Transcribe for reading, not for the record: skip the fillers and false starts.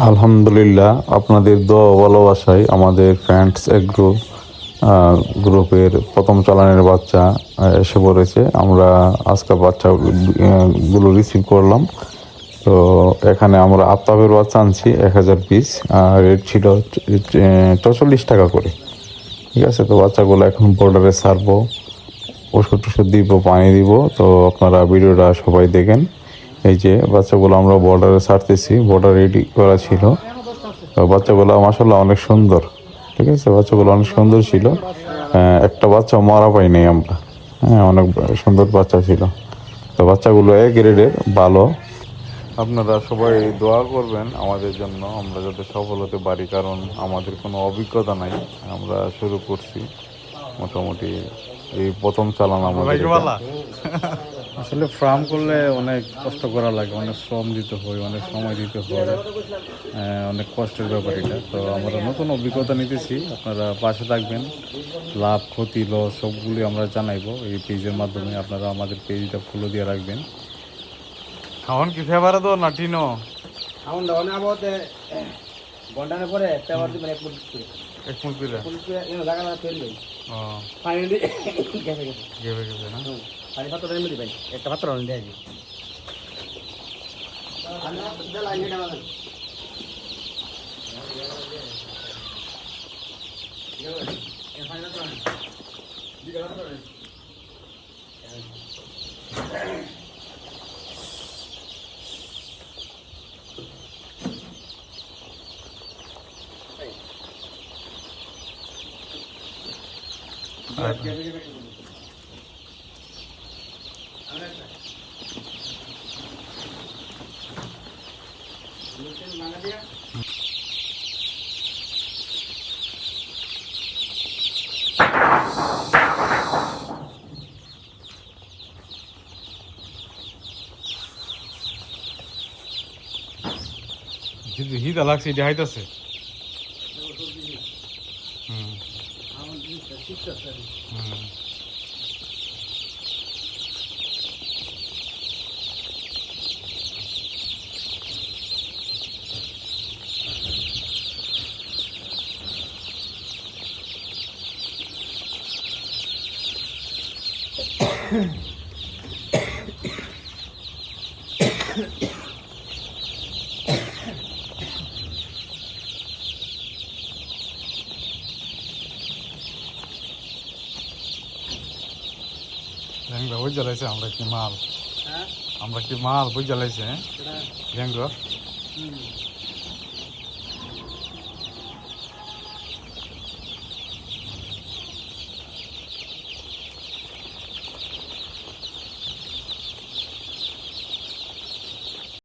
আলহামদুলিল্লাহ, আপনাদের দোয়া ও ভালোবাসায় আমাদের ফ্রেন্ডস এগ্রো গ্রুপের প্রথম চালানের বাচ্চা এসে পড়েছে। আমরা আজকে বাচ্চা গুলো রিসিভ করলাম। তো এখানে আমরা আফতাবের বাচ্চা আনছি 1000 পিস, আর রেট ছিল 44 টাকা করে। ঠিক আছে, তো বাচ্চাগুলো এখন বর্ডারে ছাড়বো, ওষুধ টষুধ দিব, পানি দিব। তো আপনারা ভিডিওটা সবাই দেখেন। এই যে বাচ্চাগুলো আমরা বর্ডারে ছাড়তেছি, বর্ডার রেডি করা ছিল। তো বাচ্চাগুলো মাসাল্লাহ অনেক সুন্দর। ঠিক আছে, বাচ্চাগুলো অনেক সুন্দর ছিল। একটা বাচ্চা মারা পাই নাই আমরা। হ্যাঁ, অনেক সুন্দর বাচ্চা ছিল। তো বাচ্চাগুলো এ গ্রেডের ভালো। আপনারা সবাই দোয়া করবেন আমাদের জন্য, আমরা যাতে সফল হতে পারি, কারণ আমাদের কোনো অভিজ্ঞতা নাই। আমরা শুরু করছি মোটামুটি, এই প্রথম চালান আমাদের এটা। আসলে ফার্ম করলে অনেক কষ্ট করা লাগে, অনেক শ্রম দিতে হয়, অনেক সময় দিতে হয়, অনেক কষ্টের ব্যাপার এটা। তো আমরা নতুন অভিজ্ঞতা নিতেছি, আপনারা পাশে থাকবেন। লাভ ক্ষতি লস সবগুলি আমরা জানাইবো এই পেজের মাধ্যমে। আপনারা আমাদের পেজটা ফলো দিয়ে রাখবেন। খাওয়ান কি ফেভারে তো না টিনো খাওন দাওয়ানে আবতে ঘন্টার পরে পেপার দিবেন এক মুখ দিলে জায়গা ফেলবেন ও ফাইনালি গেছে গেছে গেবে গেবে না পানি পাত্র দিবেন একটা পাত্র দেয় জি কিন্তু হিতা লাগছে এটা হাইতাছে হুম হুম ল্যাংড়া বুঝ জ্বালাইছে আমরা কি মাল আমরা কি মাল বুঝ জ্বালাইছে হ্যাঁ ল্যাংড়া